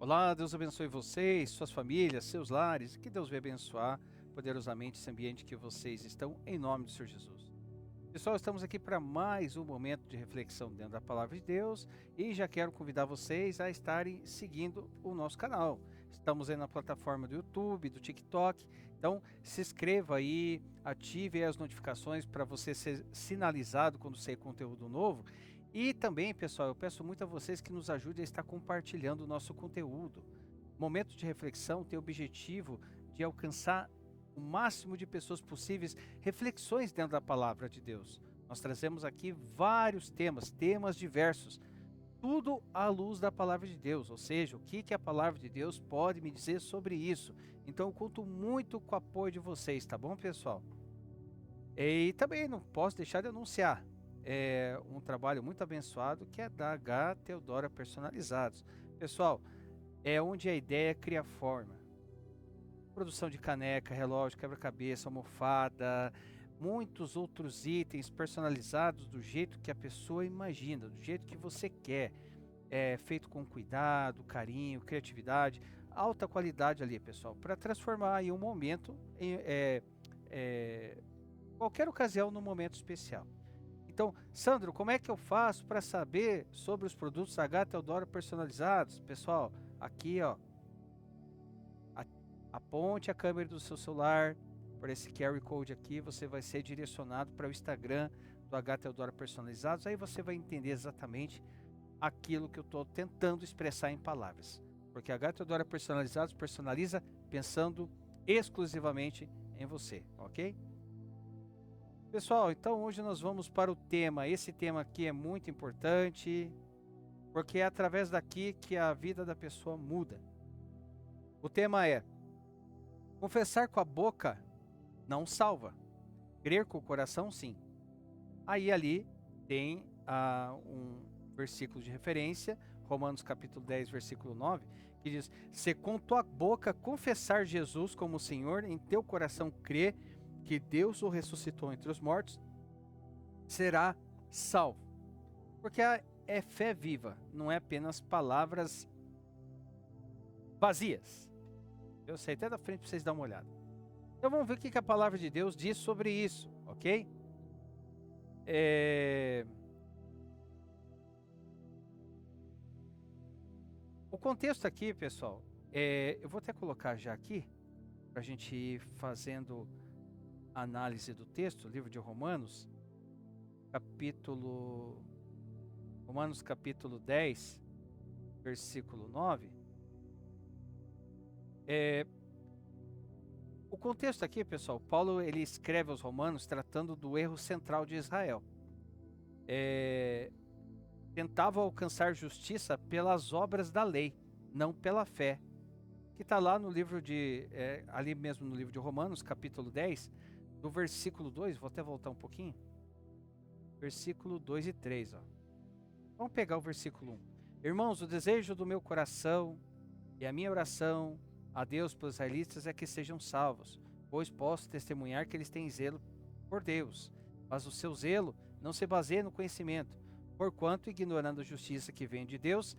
Olá, Deus abençoe vocês, suas famílias, seus lares, e que Deus venha abençoar poderosamente esse ambiente que vocês estão, em nome do Senhor Jesus. Pessoal, estamos aqui para mais um momento de reflexão dentro da Palavra de Deus e já quero convidar vocês a estarem seguindo o nosso canal. Estamos aí na plataforma do YouTube, do TikTok, então se inscreva aí, ative aí as notificações para você ser sinalizado quando sair conteúdo novo. E também, pessoal, eu peço muito a vocês que nos ajudem a estar compartilhando o nosso conteúdo. Momento de reflexão tem o objetivo de alcançar o máximo de pessoas possíveis, reflexões dentro da palavra de Deus. Nós trazemos aqui vários temas diversos, tudo à luz da palavra de Deus, ou seja, o que a palavra de Deus pode me dizer sobre isso. Então eu conto muito com o apoio de vocês, tá bom, pessoal? E também não posso deixar de anunciar um trabalho muito abençoado que é da H Teodora Personalizados. Pessoal, é onde a ideia cria forma. Produção de caneca, relógio, quebra-cabeça, almofada, muitos outros itens personalizados do jeito que a pessoa imagina, do jeito que você quer. É feito com cuidado, carinho, criatividade, alta qualidade ali, pessoal, para transformar aí um momento em qualquer ocasião num momento especial. Então, Sandro, como é que eu faço para saber sobre os produtos H Teodoro personalizados? Pessoal, aqui ó, aponte a câmera do seu celular para esse QR Code aqui, você vai ser direcionado para o Instagram do H Teodoro Personalizados, aí você vai entender exatamente aquilo que eu estou tentando expressar em palavras. Porque H Teodoro Personalizados personaliza pensando exclusivamente em você, ok? Pessoal, então hoje nós vamos para o tema. Esse tema aqui é muito importante, porque é através daqui que a vida da pessoa muda. O tema é: confessar com a boca não salva, crer com o coração sim. Aí ali tem um versículo de referência, Romanos capítulo 10, versículo 9, que diz: se com tua boca confessar Jesus como Senhor, em teu coração crer que Deus o ressuscitou entre os mortos, será salvo. Porque é fé viva, não é apenas palavras vazias. Eu sei, até da frente para vocês darem uma olhada. Então vamos ver o que a palavra de Deus diz sobre isso, ok? O contexto aqui, pessoal, eu vou até colocar já aqui, para a gente ir fazendo análise do texto, livro de Romanos capítulo 10, versículo 9. O contexto aqui, pessoal, Paulo ele escreve aos Romanos tratando do erro central de Israel. Tentava alcançar justiça pelas obras da lei, não pela fé. Que está lá no livro ali mesmo no livro de Romanos, capítulo 10, do versículo 2, vou até voltar um pouquinho. Versículo 2 e 3, ó. Vamos pegar o versículo 1. Irmãos, o desejo do meu coração e a minha oração a Deus pelos israelitas é que sejam salvos, pois posso testemunhar que eles têm zelo por Deus, mas o seu zelo não se baseia no conhecimento, porquanto, ignorando a justiça que vem de Deus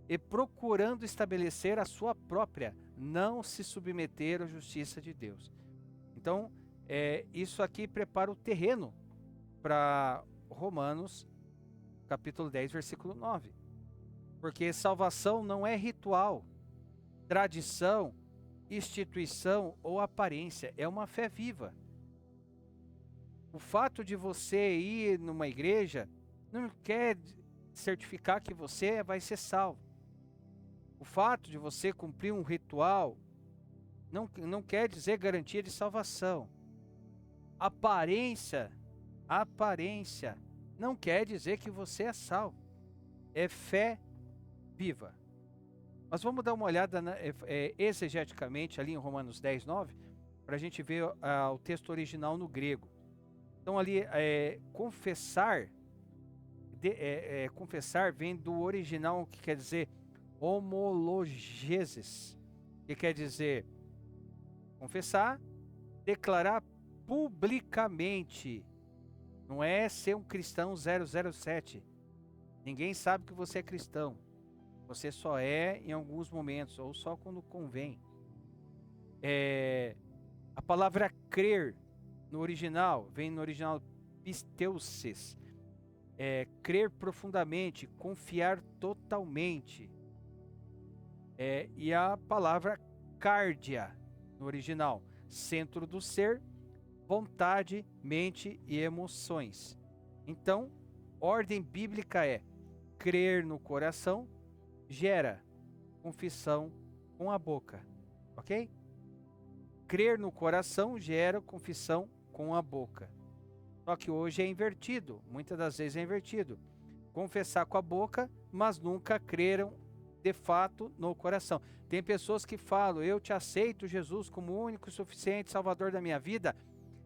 e procurando estabelecer a sua própria, não se submeter à justiça de Deus. Então, isso aqui prepara o terreno para Romanos, capítulo 10, versículo 9. Porque salvação não é ritual, tradição, instituição ou aparência, é uma fé viva. O fato de você ir numa igreja não quer certificar que você vai ser salvo. O fato de você cumprir um ritual não quer dizer garantia de salvação. Aparência não quer dizer que você é salvo. É fé viva. Mas vamos dar uma olhada exegeticamente ali em Romanos 10, 9, para a gente ver o texto original no grego. Então ali, confessar vem do original que quer dizer homologeses, que quer dizer confessar, declarar publicamente. Não é ser um cristão 007. Ninguém sabe que você é cristão. Você só é em alguns momentos, ou só quando convém. A palavra crer, no original, vem no original pisteusis. Crer profundamente, confiar totalmente. E a palavra cardia, no original, centro do ser, vontade, mente e emoções. Então, ordem bíblica é: crer no coração gera confissão com a boca, ok? Crer no coração gera confissão com a boca. Só que hoje é invertido, muitas das vezes é invertido. Confessar com a boca, mas nunca creram de fato no coração. Tem pessoas que falam: eu te aceito, Jesus, como o único e suficiente Salvador da minha vida,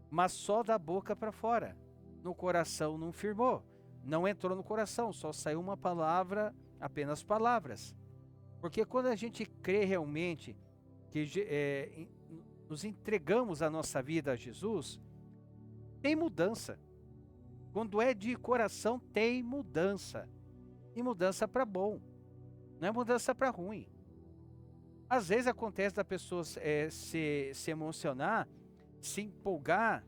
mas só da boca para fora. No coração não firmou, não entrou no coração, só saiu uma palavra, apenas palavras. Porque quando a gente crê realmente que nos entregamos a nossa vida a Jesus, tem mudança. Quando é de coração, tem mudança. E mudança para bom, não é mudança para ruim. Às vezes acontece da pessoa se emocionar, se empolgar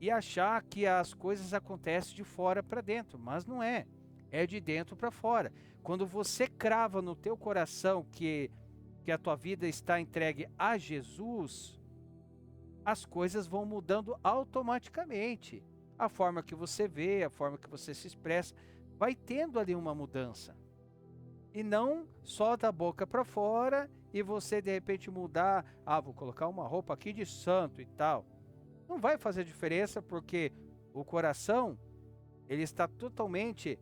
e achar que as coisas acontecem de fora para dentro, mas não é. É de dentro para fora. Quando você crava no teu coração que a tua vida está entregue a Jesus, as coisas vão mudando automaticamente. A forma que você vê, a forma que você se expressa, vai tendo ali uma mudança. E não só da boca para fora e você de repente mudar, vou colocar uma roupa aqui de santo e tal. Não vai fazer diferença, porque o coração, ele está totalmente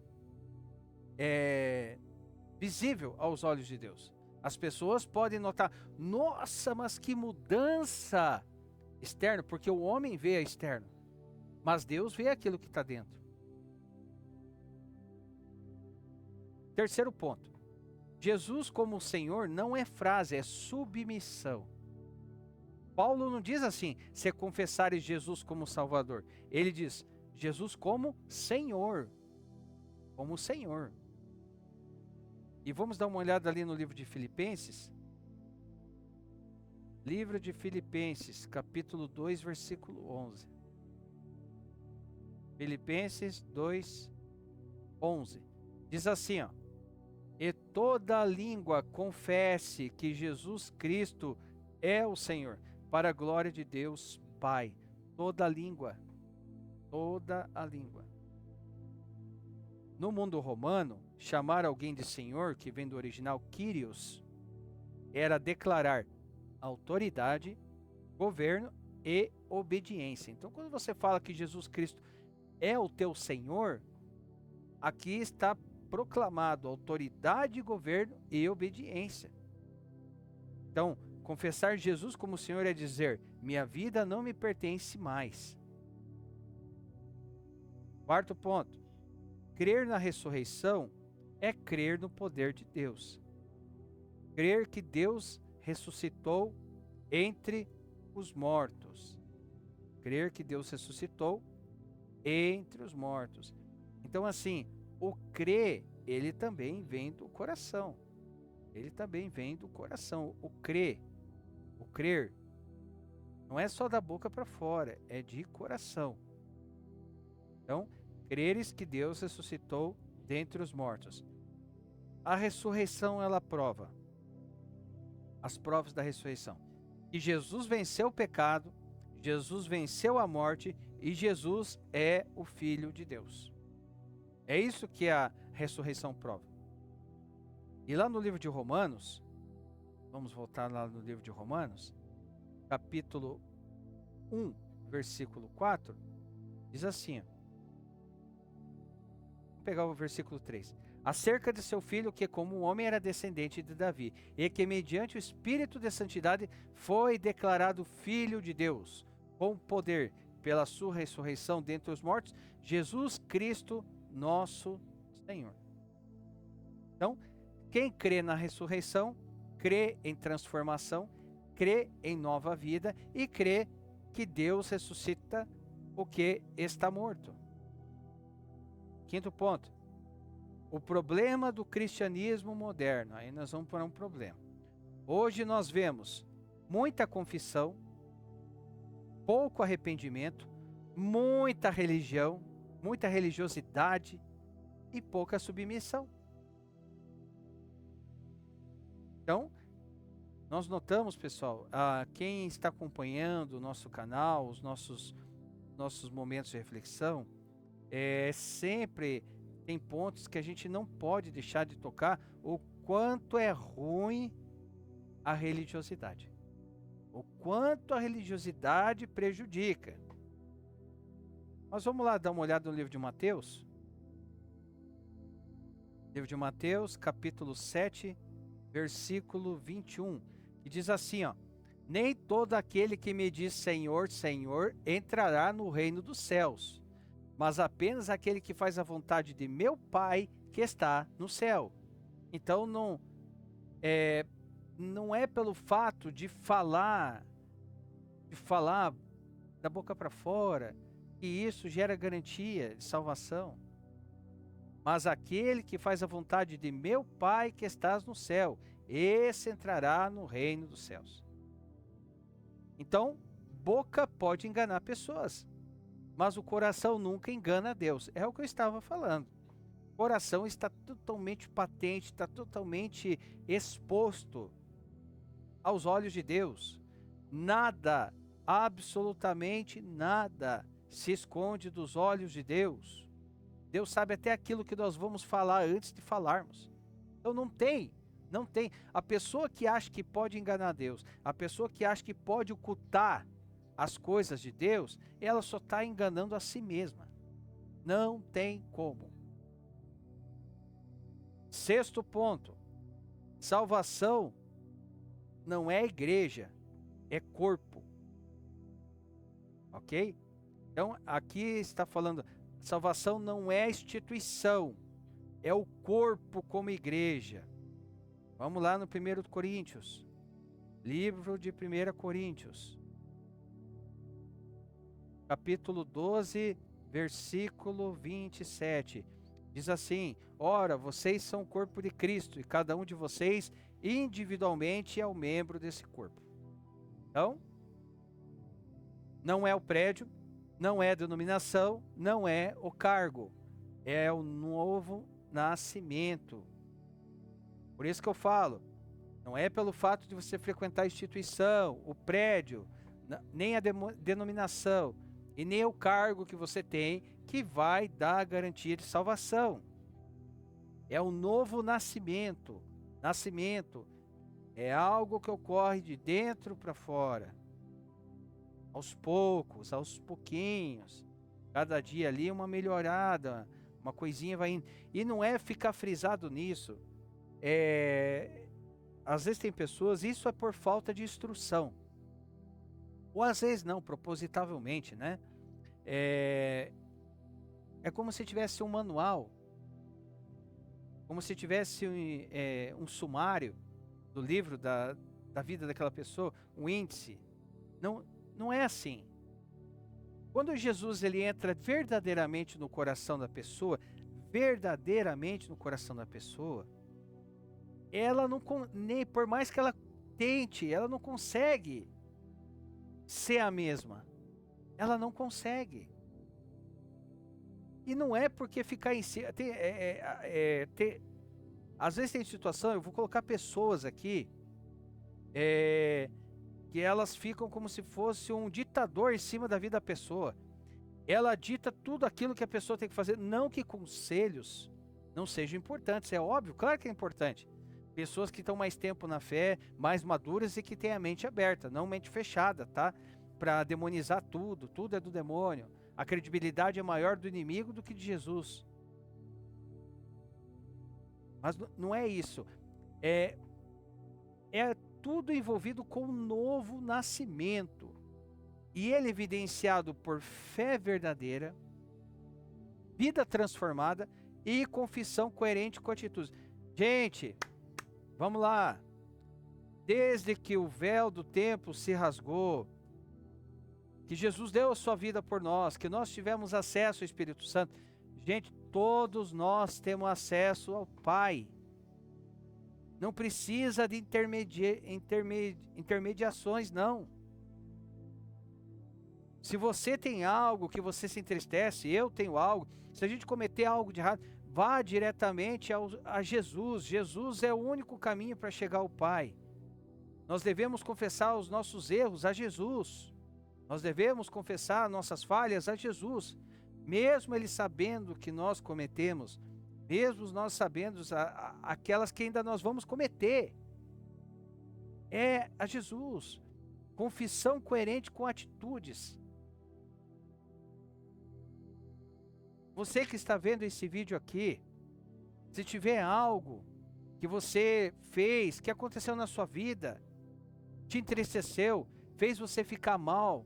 visível aos olhos de Deus. As pessoas podem notar: nossa, mas que mudança externa, porque o homem vê a externo, mas Deus vê aquilo que está dentro. Terceiro ponto: Jesus como Senhor não é frase, é submissão. Paulo não diz assim: se confessares Jesus como Salvador. Ele diz: Jesus como Senhor. Como Senhor. E vamos dar uma olhada ali no livro de Filipenses. Livro de Filipenses, capítulo 2, versículo 11. Filipenses 2, 11. Diz assim, ó: e toda língua confesse que Jesus Cristo é o Senhor, para a glória de Deus Pai. Toda língua. Toda a língua. No mundo romano, chamar alguém de Senhor, que vem do original Kyrios, era declarar autoridade, governo e obediência. Então, quando você fala que Jesus Cristo é o teu Senhor, aqui está proclamado autoridade, governo e obediência. Então, confessar Jesus como Senhor é dizer: minha vida não me pertence mais. Quarto ponto: crer na ressurreição é crer no poder de Deus. Crer que Deus ressuscitou entre os mortos. Crer que Deus ressuscitou entre os mortos. Então, assim, o crer, ele também vem do coração. Ele também vem do coração. O crer, não é só da boca para fora, é de coração. Então, creres que Deus ressuscitou dentre os mortos. A ressurreição, ela prova. As provas da ressurreição. E Jesus venceu o pecado, Jesus venceu a morte e Jesus é o Filho de Deus. É isso que a ressurreição prova. E lá no livro de Romanos, vamos voltar lá no livro de Romanos, capítulo 1, versículo 4, diz assim, vamos pegar o versículo 3. Acerca de seu filho, que como homem era descendente de Davi, e que mediante o Espírito de Santidade foi declarado Filho de Deus, com poder, pela sua ressurreição dentre os mortos, Jesus Cristo, nosso Senhor. Então, quem crê na ressurreição, crê em transformação, crê em nova vida e crê que Deus ressuscita o que está morto. Quinto ponto: O problema do cristianismo moderno, aí nós vamos para um problema. Hoje nós vemos muita confissão, pouco arrependimento, muita religião, muita religiosidade e pouca submissão. Então, nós notamos, pessoal, quem está acompanhando o nosso canal, os nossos momentos de reflexão, sempre tem pontos que a gente não pode deixar de tocar, o quanto é ruim a religiosidade. O quanto a religiosidade prejudica. Mas vamos lá dar uma olhada no livro de Mateus. Livro de Mateus, capítulo 7, versículo 21, que diz assim, ó: nem todo aquele que me diz Senhor, Senhor, entrará no reino dos céus, mas apenas aquele que faz a vontade de meu Pai que está no céu. Então não é pelo fato de falar da boca para fora que isso gera garantia de salvação. Mas aquele que faz a vontade de meu Pai que estás no céu, esse entrará no reino dos céus. Então, boca pode enganar pessoas, mas o coração nunca engana a Deus. É o que eu estava falando. O coração está totalmente patente, está totalmente exposto aos olhos de Deus. Nada, absolutamente nada, se esconde dos olhos de Deus. Deus sabe até aquilo que nós vamos falar antes de falarmos. Então não tem. A pessoa que acha que pode enganar Deus, a pessoa que acha que pode ocultar as coisas de Deus, ela só está enganando a si mesma. Não tem como. Sexto ponto. Salvação não é igreja, é corpo. Ok? Então aqui está falando, salvação não é instituição, é o corpo como igreja. Vamos lá no 1 Coríntios, livro de 1 Coríntios, capítulo 12, versículo 27. Diz assim: ora, vocês são o corpo de Cristo e cada um de vocês individualmente é o membro desse corpo. Então, não é o prédio, não é a denominação, não é o cargo, é o novo nascimento. Por isso que eu falo, não é pelo fato de você frequentar a instituição, o prédio, nem a denominação e nem o cargo que você tem que vai dar a garantia de salvação. É o novo nascimento. Nascimento é algo que ocorre de dentro para fora. Aos poucos, aos pouquinhos. Cada dia ali uma melhorada, uma coisinha vai indo. E não é ficar frisado nisso. Às vezes tem pessoas, isso é por falta de instrução. Ou às vezes não, propositavelmente, né? É como se tivesse um manual, como se tivesse um sumário do livro da vida daquela pessoa, um índice. Não é assim. Quando Jesus ele entra verdadeiramente no coração da pessoa, ela não, nem por mais que ela tente, ela não consegue ser a mesma. Ela não consegue. E não é porque ficar em cima. Às vezes tem situação, eu vou colocar pessoas aqui, que elas ficam como se fosse um ditador em cima da vida da pessoa. Ela dita tudo aquilo que a pessoa tem que fazer. Não que conselhos não sejam importantes, é óbvio, claro que é importante. Pessoas que estão mais tempo na fé, mais maduras e que têm a mente aberta, não mente fechada, tá? Para demonizar tudo é do demônio. A credibilidade é maior do inimigo do que de Jesus. Mas não é isso. É tudo envolvido com o novo nascimento. E ele é evidenciado por fé verdadeira, vida transformada e confissão coerente com atitudes. Gente, vamos lá. Desde que o véu do templo se rasgou, que Jesus deu a sua vida por nós, que nós tivemos acesso ao Espírito Santo. Gente, Todos nós temos acesso ao Pai. Não precisa de intermediações, não. Se você tem algo que você se entristece, eu tenho algo, se a gente cometer algo de errado, vá diretamente a Jesus. Jesus é o único caminho para chegar ao Pai. Nós devemos confessar os nossos erros a Jesus. Nós devemos confessar nossas falhas a Jesus. Mesmo Ele sabendo que nós cometemos, mesmo nós sabendo aquelas que ainda nós vamos cometer. É a Jesus. Confissão coerente com atitudes. Você que está vendo esse vídeo aqui, se tiver algo que você fez, que aconteceu na sua vida, te entristeceu, fez você ficar mal,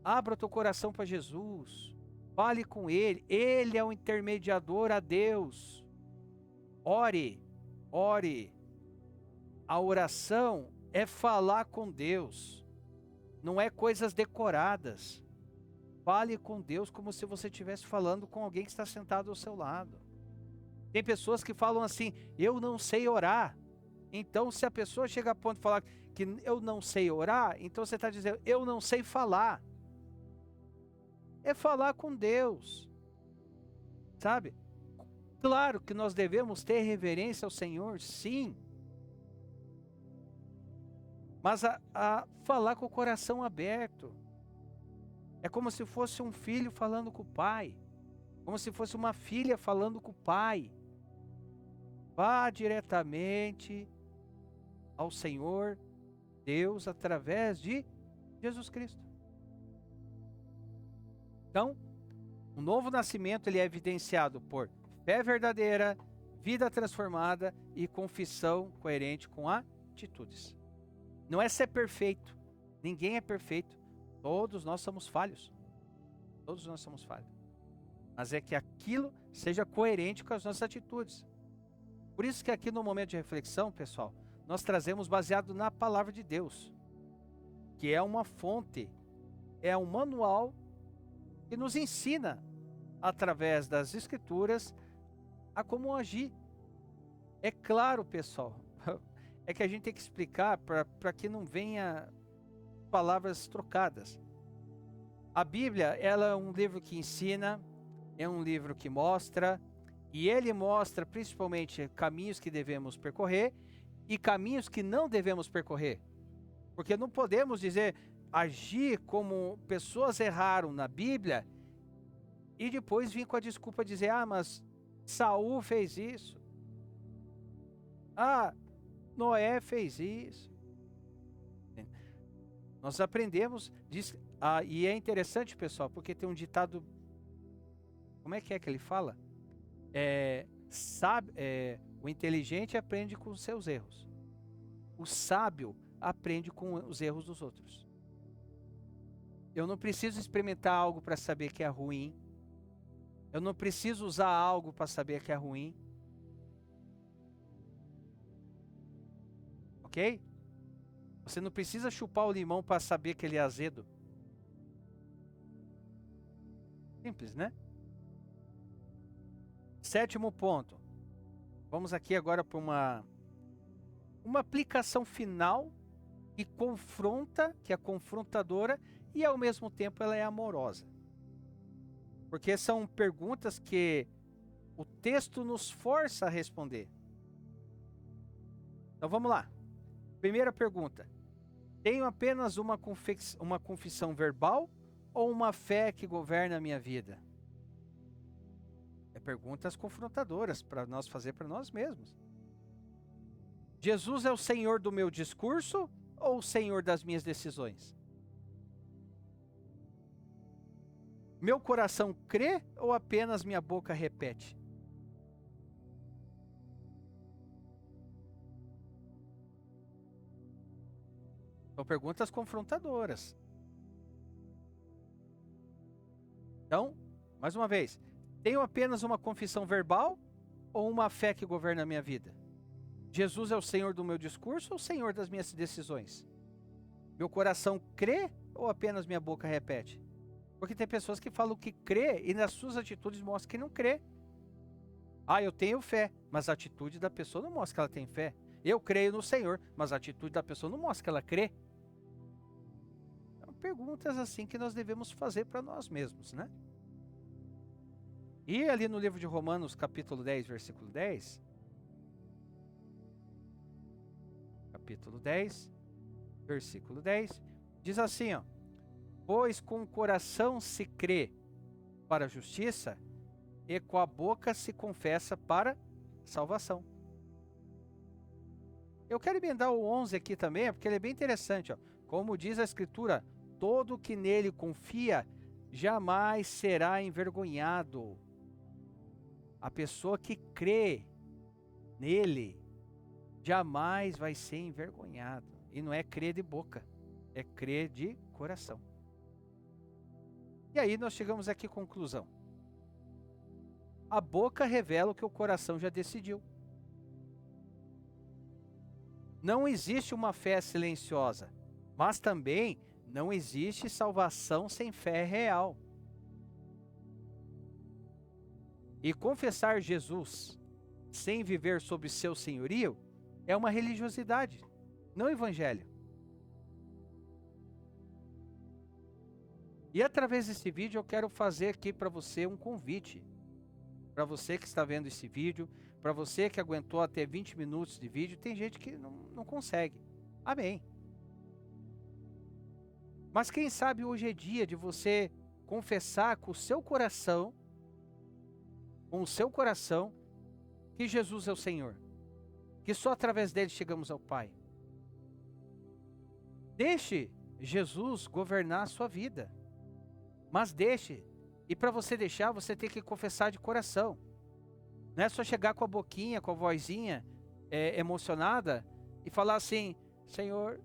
abra o teu coração para Jesus, fale com Ele, Ele é o intermediador a Deus. Ore, ore. A oração é falar com Deus, não é coisas decoradas. Fale com Deus como se você estivesse falando com alguém que está sentado ao seu lado. Tem pessoas que falam assim, eu não sei orar. Então, se a pessoa chega a ponto de falar que eu não sei orar, então você está dizendo, eu não sei falar. É falar com Deus. Sabe? Claro que nós devemos ter reverência ao Senhor, sim. Mas a falar com o coração aberto. É como se fosse um filho falando com o pai. Como se fosse uma filha falando com o pai. Vá diretamente ao Senhor Deus através de Jesus Cristo. Então, o novo nascimento ele é evidenciado por fé verdadeira, vida transformada e confissão coerente com atitudes. Não é ser perfeito. Ninguém é perfeito. Todos nós somos falhos. Todos nós somos falhos. Mas é que aquilo seja coerente com as nossas atitudes. Por isso que aqui no momento de reflexão, pessoal, nós trazemos baseado na palavra de Deus, que é uma fonte, é um manual que nos ensina, através das Escrituras, a como agir. É claro, pessoal, é que a gente tem que explicar para que não venha palavras trocadas. A Bíblia, ela é um livro que ensina, é um livro que mostra, e ele mostra principalmente caminhos que devemos percorrer e caminhos que não devemos percorrer. Porque não podemos dizer, agir como pessoas erraram na Bíblia e depois vir com a desculpa dizer, mas Saul fez isso. Noé fez isso. Nós aprendemos, e é interessante, pessoal, porque tem um ditado, como é que ele fala? O inteligente aprende com os seus erros. O sábio aprende com os erros dos outros. Eu não preciso experimentar algo para saber que é ruim. Eu não preciso usar algo para saber que é ruim. Ok? Você não precisa chupar o limão para saber que ele é azedo. Simples, né? Sétimo ponto. Vamos aqui agora para uma aplicação final que confronta, que é confrontadora e ao mesmo tempo ela é amorosa. Porque são perguntas que o texto nos força a responder. Então vamos lá. Primeira pergunta. Tenho apenas uma confissão verbal ou uma fé que governa a minha vida? É perguntas confrontadoras para nós fazer para nós mesmos. Jesus é o Senhor do meu discurso ou o Senhor das minhas decisões? Meu coração crê ou apenas minha boca repete? São perguntas confrontadoras. Então, mais uma vez, tenho apenas uma confissão verbal ou uma fé que governa a minha vida? Jesus é o Senhor do meu discurso ou o Senhor das minhas decisões? Meu coração crê ou apenas minha boca repete? Porque tem pessoas que falam que crê e nas suas atitudes mostram que não crê. Ah, eu tenho fé, mas a atitude da pessoa não mostra que ela tem fé. Eu creio no Senhor, mas a atitude da pessoa não mostra que ela crê. São perguntas assim que nós devemos fazer para nós mesmos, né? E ali no livro de Romanos, capítulo 10, versículo 10. Capítulo 10, versículo 10. Diz assim, ó. Pois com o coração se crê para a justiça, e com a boca se confessa para salvação. Eu quero emendar o 11 aqui também, porque ele é bem interessante. Ó. Como diz a Escritura, todo que nele confia jamais será envergonhado. A pessoa que crê nele jamais vai ser envergonhado. E não é crer de boca, é crer de coração. E aí nós chegamos aqui à conclusão. A boca revela o que o coração já decidiu. Não existe uma fé silenciosa, mas também não existe salvação sem fé real. E confessar Jesus sem viver sob seu senhorio é uma religiosidade, não evangelho. E através desse vídeo eu quero fazer aqui para você um convite. Para você que está vendo esse vídeo, para você que aguentou até 20 minutos de vídeo, tem gente que não consegue. Amém. Mas quem sabe hoje é dia de você confessar com o seu coração, que Jesus é o Senhor. Que só através dele chegamos ao Pai. Deixe Jesus governar a sua vida. Mas deixe. E para você deixar, você tem que confessar de coração. Não é só chegar com a boquinha, com a vozinha emocionada e falar assim, Senhor,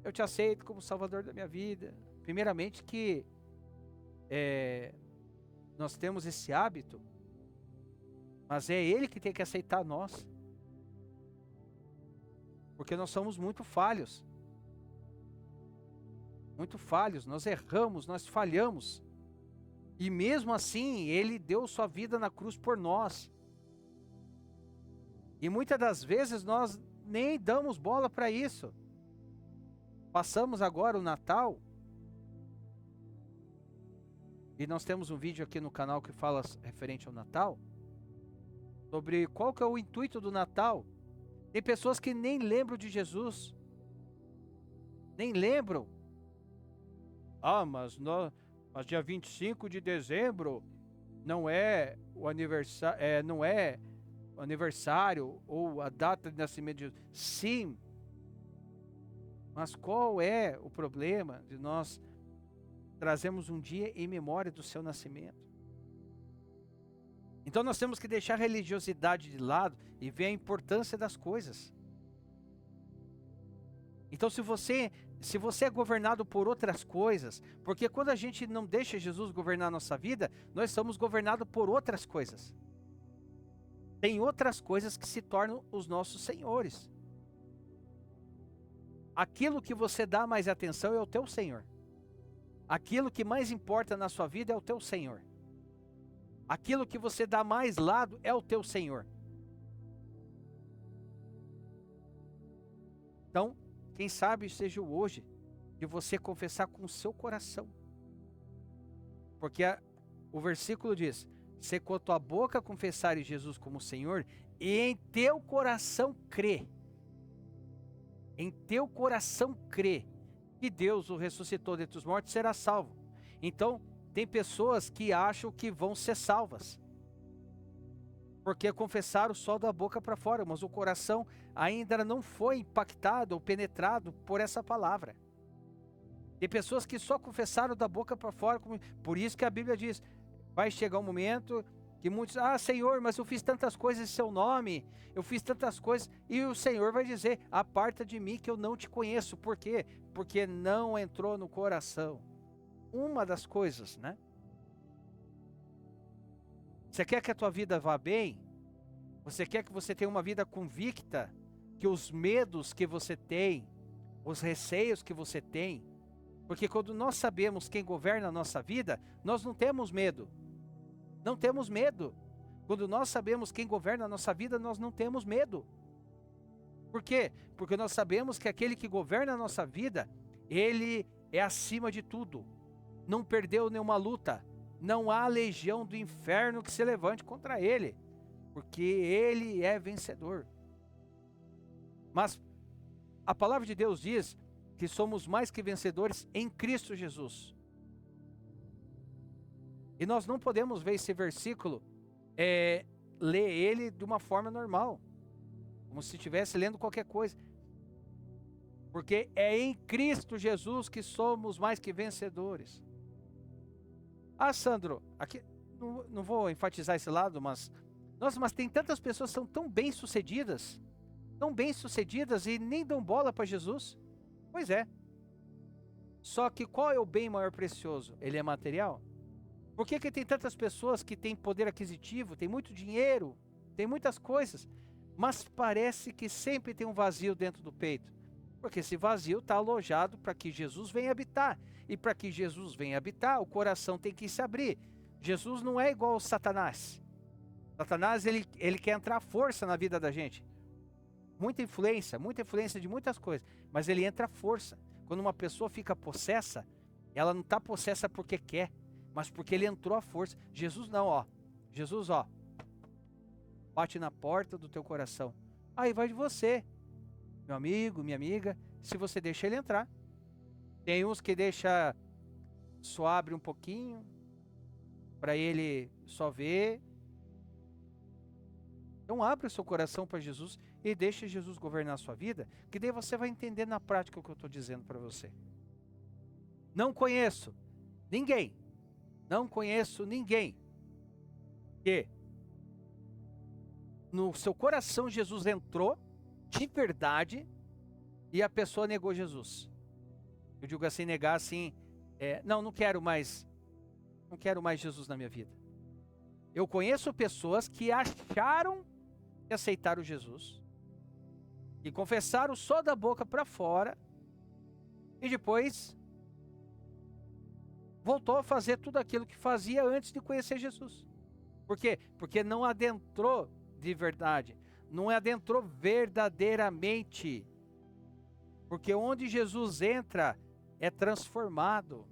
eu te aceito como Salvador da minha vida. Primeiramente que nós temos esse hábito, mas é Ele que tem que aceitar nós. Porque nós somos muito falhos. Muito falhos, nós erramos, nós falhamos. E mesmo assim, Ele deu sua vida na cruz por nós. E muitas das vezes nós nem damos bola para isso. Passamos agora o Natal. E nós temos um vídeo aqui no canal que fala referente ao Natal. Sobre qual que é o intuito do Natal. Tem pessoas que nem lembram de Jesus. Nem lembram. Ah, mas dia 25 de dezembro não é o aniversário, não é o aniversário ou a data de nascimento de Jesus. Sim. Mas qual é o problema de nós trazermos um dia em memória do seu nascimento? Então nós temos que deixar a religiosidade de lado e ver a importância das coisas. Então se você é governado por outras coisas, porque quando a gente não deixa Jesus governar a nossa vida, nós somos governados por outras coisas. Tem outras coisas que se tornam os nossos senhores. Aquilo que você dá mais atenção é o teu Senhor. Aquilo que mais importa na sua vida é o teu Senhor. Aquilo que você dá mais lado é o teu Senhor. Então, quem sabe seja o hoje de você confessar com o seu coração. Porque o versículo diz, se com a tua boca confessares Jesus como Senhor, e em teu coração crê. Em teu coração crê que Deus o ressuscitou dentre os mortos, será salvo. Então, tem pessoas que acham que vão ser salvas. Porque confessaram só da boca para fora, mas o coração ainda não foi impactado ou penetrado por essa palavra. Tem pessoas que só confessaram da boca para fora, por isso que a Bíblia diz, vai chegar um momento que muitos, Senhor, mas eu fiz tantas coisas em seu nome, eu fiz tantas coisas, e o Senhor vai dizer, aparta de mim que eu não te conheço. Por quê? Porque não entrou no coração. Uma das coisas, né? Você quer que a tua vida vá bem? Você quer que você tenha uma vida convicta? Que os medos que você tem, os receios que você tem, porque quando nós sabemos quem governa a nossa vida, nós não temos medo. Não temos medo. Quando nós sabemos quem governa a nossa vida, nós não temos medo. Por quê? Porque nós sabemos que aquele que governa a nossa vida, ele é acima de tudo. Não perdeu nenhuma luta. Não há legião do inferno que se levante contra ele, porque ele é vencedor. Mas a palavra de Deus diz que somos mais que vencedores em Cristo Jesus. E nós não podemos ver esse versículo, ler ele de uma forma normal, como se estivesse lendo qualquer coisa. Porque é em Cristo Jesus que somos mais que vencedores. Ah, Sandro, aqui não vou enfatizar esse lado, mas tem tantas pessoas que são tão bem-sucedidas e nem dão bola para Jesus. Pois é. Só que qual é o bem maior precioso? Ele é material? Por que tem tantas pessoas que têm poder aquisitivo, têm muito dinheiro, têm muitas coisas, mas parece que sempre tem um vazio dentro do peito? Porque esse vazio está alojado para que Jesus venha habitar. E para que Jesus venha habitar, o coração tem que se abrir. Jesus não é igual ao Satanás. Satanás, ele quer entrar à força na vida da gente. Muita influência de muitas coisas. Mas ele entra à força. Quando uma pessoa fica possessa, ela não está possessa porque quer, mas porque ele entrou à força. Jesus não, ó. Jesus, ó, bate na porta do teu coração. Aí vai de você, meu amigo, minha amiga, se você deixa ele entrar. Tem uns que deixa, só abre um pouquinho, para ele só ver. Então abre o seu coração para Jesus e deixa Jesus governar a sua vida, que daí você vai entender na prática o que eu estou dizendo para você. Não conheço ninguém que no seu coração Jesus entrou de verdade e a pessoa negou Jesus. Eu digo assim, negar assim, não quero mais Jesus na minha vida. Eu conheço pessoas que acharam que aceitaram Jesus e confessaram só da boca para fora e depois voltou a fazer tudo aquilo que fazia antes de conhecer Jesus. Por quê? Porque não adentrou de verdade, não adentrou verdadeiramente. Porque onde Jesus entra é transformado.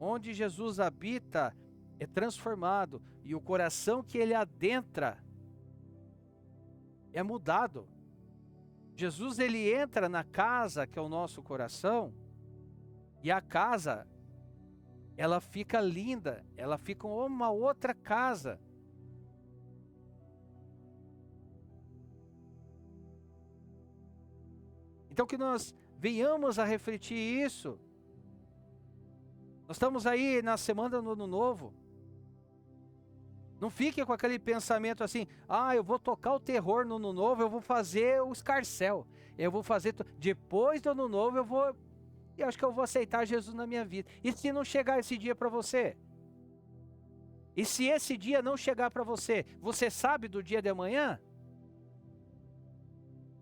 Onde Jesus habita é transformado. E o coração que ele adentra é mudado. Jesus, ele entra na casa que é o nosso coração, e a casa, ela fica linda, ela fica uma outra casa. Então que nós venhamos a refletir isso. Nós estamos aí na semana do Ano Novo. Não fique com aquele pensamento assim, eu vou tocar o terror no Ano Novo, eu vou fazer o escarcéu. Eu vou fazer, depois do Ano Novo eu acho que eu vou aceitar Jesus na minha vida. E se não chegar esse dia para você? E se esse dia não chegar para você, você sabe do dia de amanhã?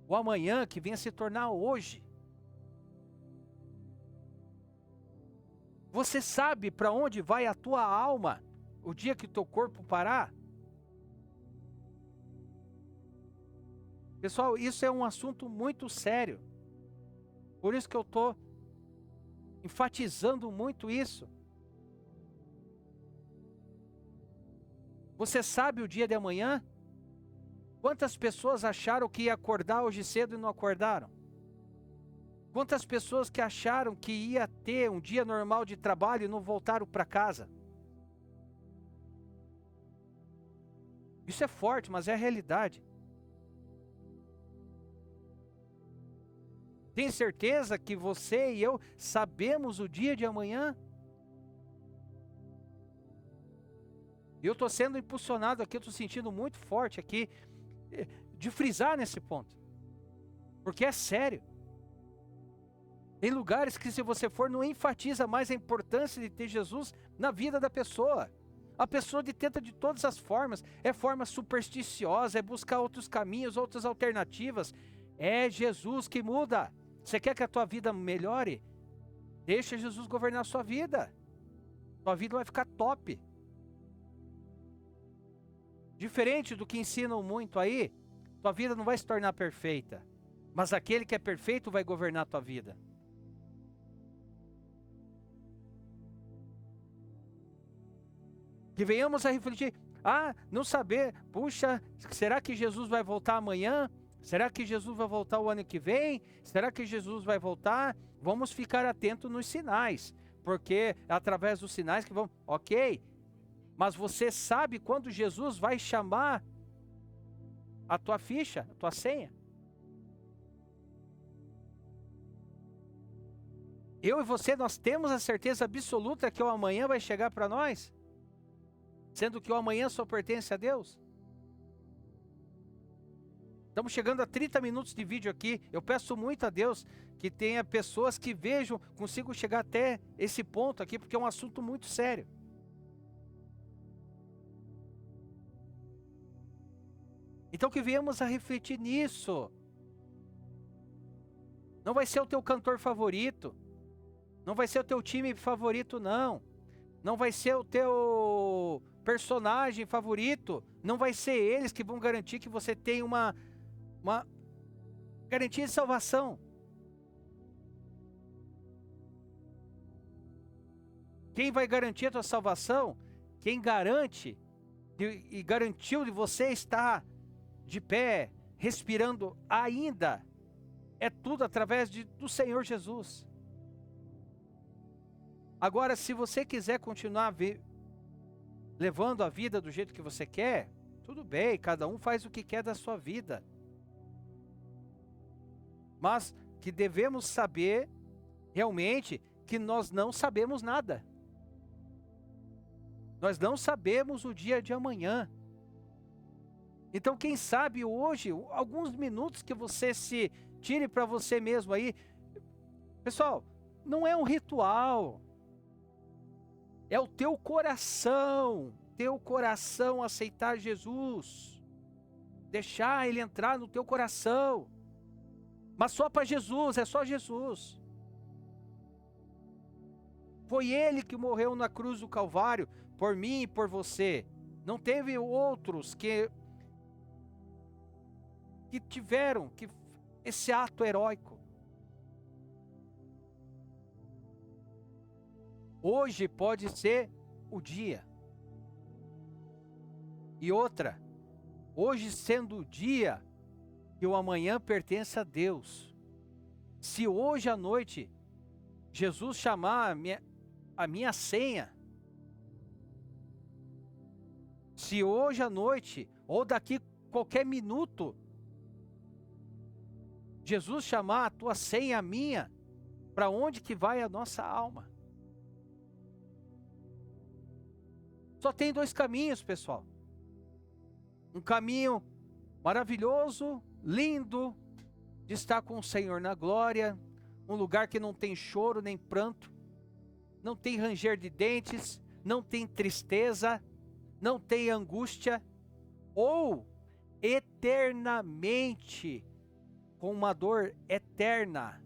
O amanhã que venha se tornar hoje. Você sabe para onde vai a tua alma o dia que teu corpo parar? Pessoal, isso é um assunto muito sério. Por isso que eu estou enfatizando muito isso. Você sabe o dia de amanhã? Quantas pessoas acharam que ia acordar hoje cedo e não acordaram? Quantas pessoas que acharam que ia ter um dia normal de trabalho e não voltaram para casa? Isso é forte, mas é a realidade. Tem certeza que você e eu sabemos o dia de amanhã? Eu estou sendo impulsionado aqui, eu estou sentindo muito forte aqui, de frisar nesse ponto. Porque é sério. Tem lugares que se você for não enfatiza mais a importância de ter Jesus na vida da pessoa. A pessoa tenta de todas as formas, é forma supersticiosa, é buscar outros caminhos, outras alternativas. É Jesus que muda. Você quer que a tua vida melhore? Deixa Jesus governar a sua vida. Tua vida vai ficar top. Diferente do que ensinam muito aí, tua vida não vai se tornar perfeita, mas aquele que é perfeito vai governar a tua vida. Que venhamos a refletir, não saber, puxa, será que Jesus vai voltar amanhã? Será que Jesus vai voltar o ano que vem? Será que Jesus vai voltar? Vamos ficar atentos nos sinais, porque é através dos sinais que vamos, ok, mas você sabe quando Jesus vai chamar a tua ficha, a tua senha? Eu e você, nós temos a certeza absoluta que o amanhã vai chegar para nós? Sendo que o amanhã só pertence a Deus? Estamos chegando a 30 minutos de vídeo aqui. Eu peço muito a Deus que tenha pessoas que vejam, consigam chegar até esse ponto aqui, porque é um assunto muito sério. Então que venhamos a refletir nisso. Não vai ser o teu cantor favorito. Não vai ser o teu time favorito, não. Não vai ser o teu personagem favorito. Não vai ser eles que vão garantir que você tenha uma garantia de salvação. Quem vai garantir a tua salvação? Quem garante e garantiu de você estar de pé, respirando ainda, é tudo através do Senhor Jesus. Agora, se você quiser continuar levando a vida do jeito que você quer, tudo bem, cada um faz o que quer da sua vida. Mas que devemos saber realmente que nós não sabemos nada. Nós não sabemos o dia de amanhã. Então, quem sabe hoje, alguns minutos que você se tire para você mesmo aí. Pessoal, não é um ritual. É o teu coração aceitar Jesus. Deixar Ele entrar no teu coração. Mas só para Jesus, é só Jesus. Foi Ele que morreu na cruz do Calvário, por mim e por você. Não teve outros que tiveram esse ato heróico. Hoje pode ser o dia. E outra, hoje sendo o dia, que o amanhã pertence a Deus. Se hoje à noite Jesus chamar a minha senha, se hoje à noite ou daqui qualquer minuto Jesus chamar a tua senha, a minha, para onde que vai a nossa alma? Só tem dois caminhos, pessoal. Um caminho maravilhoso, lindo, de estar com o Senhor na glória, um lugar que não tem choro nem pranto, não tem ranger de dentes, não tem tristeza, não tem angústia, ou eternamente, com uma dor eterna,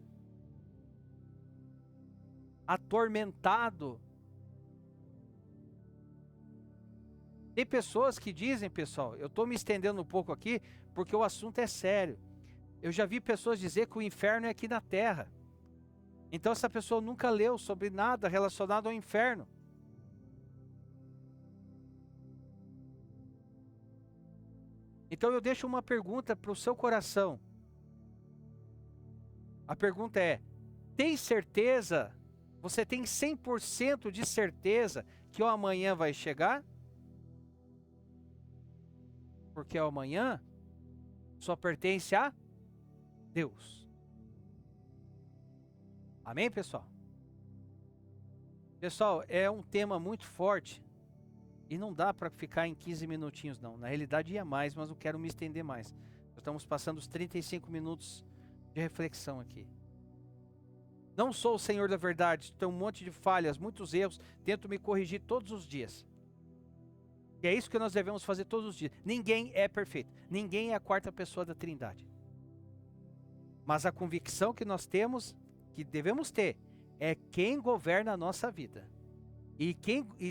atormentado. Tem pessoas que dizem, pessoal, eu estou me estendendo um pouco aqui, porque o assunto é sério. Eu já vi pessoas dizer que o inferno é aqui na terra. Então essa pessoa nunca leu sobre nada relacionado ao inferno. Então eu deixo uma pergunta para o seu coração. A pergunta é, tem certeza, você tem 100% de certeza que o amanhã vai chegar? Porque o amanhã só pertence a Deus. Amém, pessoal? Pessoal, é um tema muito forte e não dá para ficar em 15 minutinhos, não. Na realidade ia mais, mas eu quero me estender mais. Nós estamos passando os 35 minutos de reflexão aqui. Não sou o Senhor da verdade, tenho um monte de falhas, muitos erros, tento me corrigir todos os dias. E é isso que nós devemos fazer todos os dias. Ninguém é perfeito, ninguém é a quarta pessoa da Trindade. Mas a convicção que nós temos, que devemos ter, é quem governa a nossa vida. E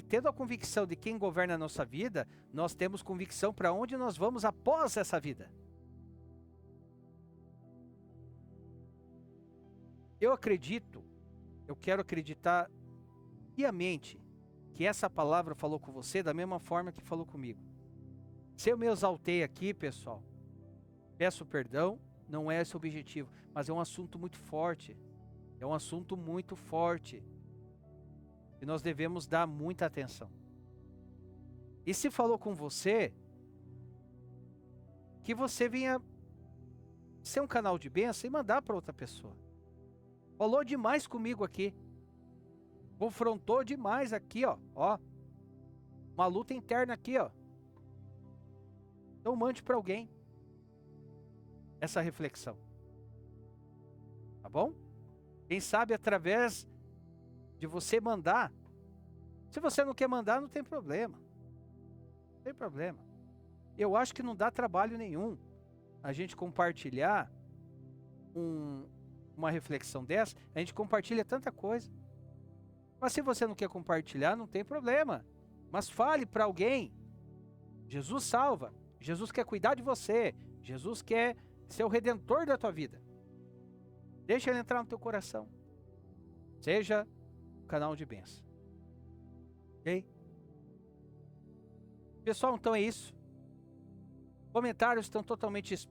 tendo a convicção de quem governa a nossa vida, nós temos convicção para onde nós vamos após essa vida. Eu quero acreditar piamente que essa palavra falou com você da mesma forma que falou comigo. Se eu me exaltei aqui, pessoal, peço perdão, não é esse o objetivo, mas é um assunto muito forte. É um assunto muito forte. E nós devemos dar muita atenção. E se falou com você, que você venha ser um canal de bênção e mandar para outra pessoa. Falou demais comigo aqui. Confrontou demais aqui, ó. Uma luta interna aqui, ó. Então mande para alguém essa reflexão. Tá bom? Quem sabe através de você mandar. Se você não quer mandar, não tem problema. Não tem problema. Eu acho que não dá trabalho nenhum a gente compartilhar uma reflexão dessa. A gente compartilha tanta coisa. Mas se você não quer compartilhar, não tem problema. Mas fale para alguém. Jesus salva. Jesus quer cuidar de você. Jesus quer ser o redentor da tua vida. Deixa ele entrar no teu coração. Seja um canal de bênção. Ok? Pessoal, então é isso. Comentários estão totalmente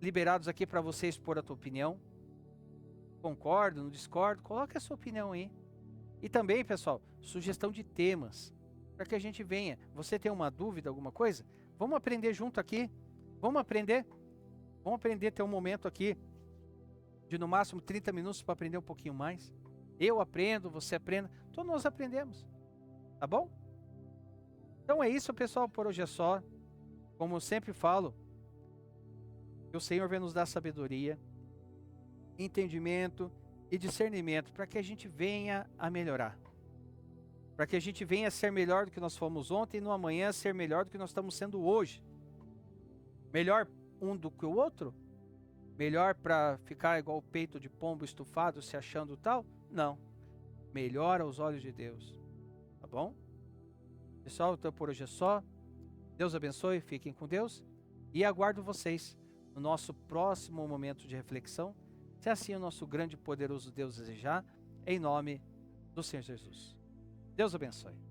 liberados aqui para você expor a tua opinião. Concordo, não discordo? Coloque a sua opinião aí. E também, pessoal, sugestão de temas. Para que a gente venha. Você tem uma dúvida, alguma coisa? Vamos aprender junto aqui. Vamos aprender? Vamos aprender a ter um momento aqui de no máximo 30 minutos para aprender um pouquinho mais. Eu aprendo, você aprenda. Todos nós aprendemos. Tá bom? Então é isso, pessoal. Por hoje é só. Como eu sempre falo, que o Senhor vem nos dar sabedoria, entendimento e discernimento para que a gente venha a melhorar. Para que a gente venha a ser melhor do que nós fomos ontem e no amanhã ser melhor do que nós estamos sendo hoje. Melhor um do que o outro? Melhor para ficar igual o peito de pombo estufado se achando tal? Não. Melhor aos olhos de Deus. Tá bom? Pessoal, então por hoje é só. Deus abençoe, fiquem com Deus. E aguardo vocês no nosso próximo momento de reflexão. Se assim o nosso grande e poderoso Deus desejar, em nome do Senhor Jesus. Deus abençoe.